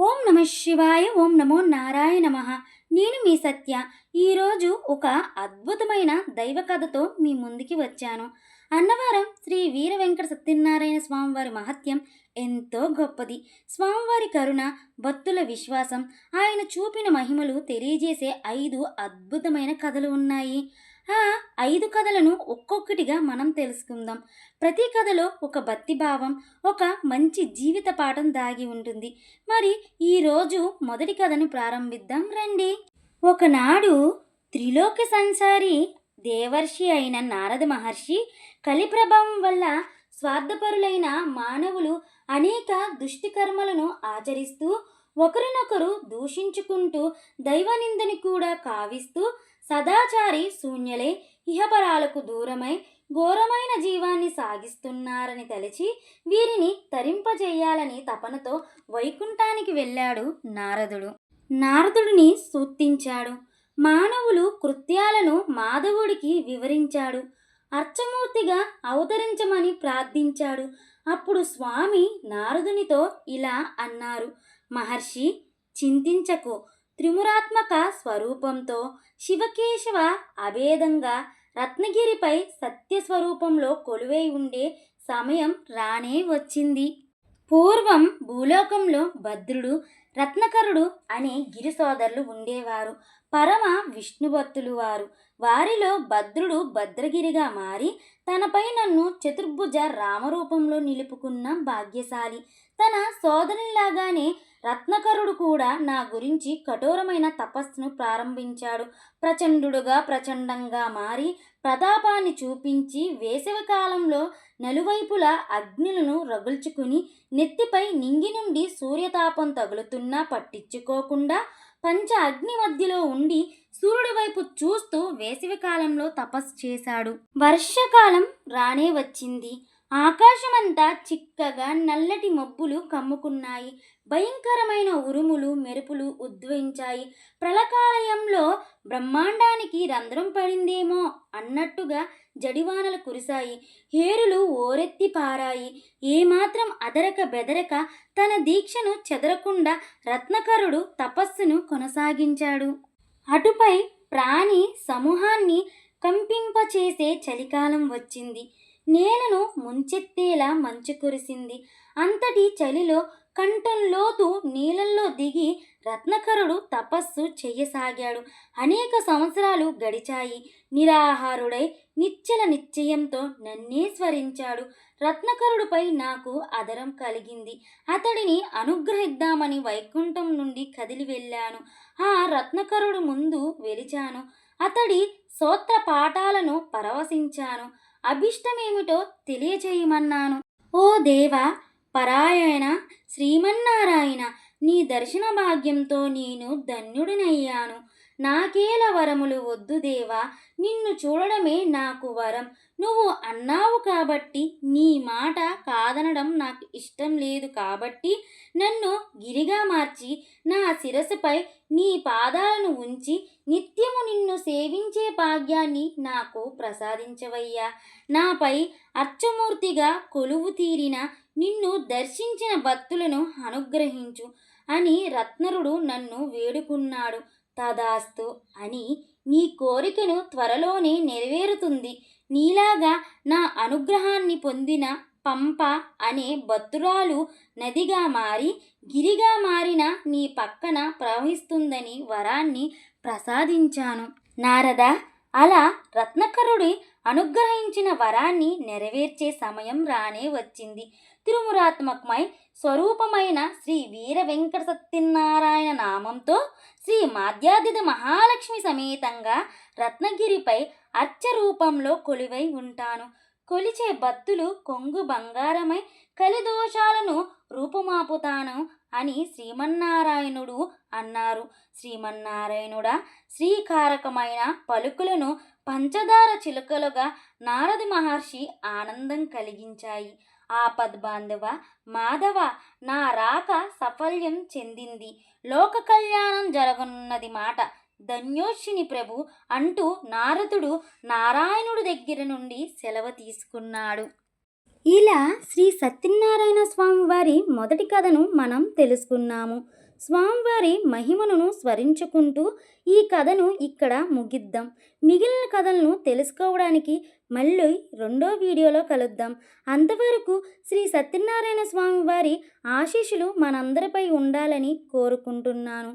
ఓం నమ శివాయ. ఓం నమో నారాయణ నమః. నేను మీ సత్య. ఈరోజు ఒక అద్భుతమైన దైవ కథతో మీ ముందుకి వచ్చాను. అన్నవరం శ్రీ వీర వెంకట సత్యనారాయణ స్వామివారి మహత్యం ఎంతో గొప్పది. స్వామివారి కరుణ, భక్తుల విశ్వాసం, ఆయన చూపిన మహిమలు తెలియజేసే 5 అద్భుతమైన కథలు ఉన్నాయి. ఆ 5 కథలను ఒక్కొక్కటిగా మనం తెలుసుకుందాం. ప్రతి కథలో ఒక భక్తి భావం, ఒక మంచి జీవిత పాఠం దాగి ఉంటుంది. మరి ఈరోజు మొదటి కథను ప్రారంభిద్దాం రండి. ఒకనాడు త్రిలోక సంసారి దేవర్షి అయిన నారద మహర్షి కలి ప్రభావం వల్ల స్వార్థపరులైన మానవులు అనేక దుష్టికర్మలను ఆచరిస్తూ ఒకరినొకరు దూషించుకుంటూ దైవనిందని కూడా కావిస్తూ సదాచారి శూన్యలై ఇహపరాలకు దూరమై ఘోరమైన జీవాన్ని సాగిస్తున్నారని తలచి వీరిని తరింపజేయాలని తపనతో వైకుంఠానికి వెళ్ళాడు నారదుడు. నారదుడిని స్తుతించాడు. మానవులు కృత్యాలను మాధవుడికి వివరించాడు. అర్చమూర్తిగా అవతరించమని ప్రార్థించాడు. అప్పుడు స్వామి నారదునితో ఇలా అన్నారు: మహర్షి, చింతించకు. త్రిమురాత్మక స్వరూపంతో శివకేశవ అభేదంగా రత్నగిరిపై సత్యస్వరూపంలో కొలువై ఉండే సమయం రానే వచ్చింది. పూర్వం భూలోకంలో భద్రుడు, రత్నకరుడు అనే గిరి సోదరులు ఉండేవారు. పరమ విష్ణుభక్తులు వారు. వారిలో భద్రుడు భద్రగిరిగా మారి తనపై నన్ను చతుర్భుజ రామరూపంలో నిలుపుకున్న భాగ్యశాలి. తన సోదరునిలాగానే రత్నకరుడు కూడా నా గురించి కఠోరమైన తపస్సును ప్రారంభించాడు. ప్రచండంగా మారి ప్రతాపాన్ని చూపించి వేసవికాలంలో నలువైపులా అగ్నులను రగుల్చుకుని నెత్తిపై నింగి నుండి సూర్యతాపం తగులుతున్నా పట్టించుకోకుండా పంచ అగ్ని మధ్యలో ఉండి సూర్యుడి వైపు చూస్తూ వేసవికాలంలో తపస్సు చేశాడు. వర్షాకాలం రానే వచ్చింది. ఆకాశమంతా చిక్కగా నల్లటి మబ్బులు కమ్ముకున్నాయి. భయంకరమైన ఉరుములు, మెరుపులు ఉద్భవించాయి. ప్రళకాలయంలో బ్రహ్మాండానికి రంధ్రం పడిందేమో అన్నట్టుగా జడివానలు కురిశాయి. హేరులు ఓరెత్తి పారాయి. ఏమాత్రం అదరక బెదరక తన దీక్షను చెదరకుండా రత్నకరుడు తపస్సును కొనసాగించాడు. అటుపై ప్రాణి సమూహాన్ని కంపింపచేసే చలికాలం వచ్చింది. నేలను ముంచెత్తేలా మంచు కురిసింది. అంతటి చలిలో కంఠంలోతు నీళ్ళల్లో దిగి రత్నకరుడు తపస్సు చెయ్యసాగాడు. అనేక సంవత్సరాలు గడిచాయి. నిరాహారుడై నిశ్చల నిశ్చయంతో నన్నే స్మరించాడు. రత్నకరుడిపై నాకు ఆదరం కలిగింది. అతడిని అనుగ్రహిద్దామని వైకుంఠం నుండి కదిలి వెళ్ళాను. ఆ రత్నకరుడు ముందు వెలిచాను. అతడి స్తోత్ర పాఠాలను పరవశించాను. అభిష్టమేమిటో తెలియచేయమన్నాను. ఓ దేవా పరాయణ శ్రీమన్నారాయణ, నీ దర్శన భాగ్యంతో నేను ధన్యుడినయ్యాను. నాకేల వరములు వద్దు దేవా, నిన్ను చూడడమే నాకు వరం. నువ్వు అన్నావు కాబట్టి, నీ మాట కాదనడం నాకు ఇష్టం లేదు కాబట్టి నన్ను గిరిగా మార్చి నా శిరస్సుపై నీ పాదాలను ఉంచి నిత్యము నిన్ను సేవించే భాగ్యాన్ని నాకు ప్రసాదించవయ్యా. నాపై అర్చమూర్తిగా కొలువు తీరిన నిన్ను దర్శించిన భక్తులను అనుగ్రహించు అని రత్నరుడు నన్ను వేడుకున్నాడు. తదాస్తు అని, నీ కోరికను త్వరలోనే నెరవేరుతుంది. నీలాగా నా అనుగ్రహాన్ని పొందిన పంప అనే భక్తురాలు నదిగా మారి గిరిగా మారిన నీ పక్కన ప్రవహిస్తుందని వరాన్ని ప్రసాదించాను. నారద, అలా రత్నకరుడి అనుగ్రహించిన వరాన్ని నెరవేర్చే సమయం రానే వచ్చింది. త్రిమురాత్మకమై స్వరూపమైన శ్రీ వీర వెంకట సత్యనారాయణ నామంతో శ్రీ మాధ్యాదిత మహాలక్ష్మి సమేతంగా రత్నగిరిపై అర్చరూపంలో కొలువై ఉంటాను. కొలిచే భక్తులు కొంగు బంగారమై కలిదోషాలను రూపుమాపుతాను అని శ్రీమన్నారాయణుడు అన్నారు. శ్రీమన్నారాయణుడా శ్రీకారకమైన పలుకులను పంచదార చిలుకలుగా నారద మహర్షి ఆనందం కలిగించాయి. ఆపద్బాంధవ మాధవ, నా రాక సఫల్యం చెందింది. లోక కళ్యాణం జరగనున్నది మాట. ధన్యోషిని ప్రభు అంటూ నారదుడు నారాయణుడి దగ్గర నుండి సెలవు తీసుకున్నాడు. ఇలా శ్రీ సత్యనారాయణ స్వామి వారి మొదటి కథను మనం తెలుసుకున్నాము. స్వామివారి మహిమను స్మరించుకుంటూ ఈ కథను ఇక్కడ ముగిద్దాం. మిగిలిన కథలను తెలుసుకోవడానికి మళ్ళీ రెండో వీడియోలో కలుద్దాం. అంతవరకు శ్రీ సత్యనారాయణ స్వామి వారి ఆశీస్సులు మనందరిపై ఉండాలని కోరుకుంటున్నాను.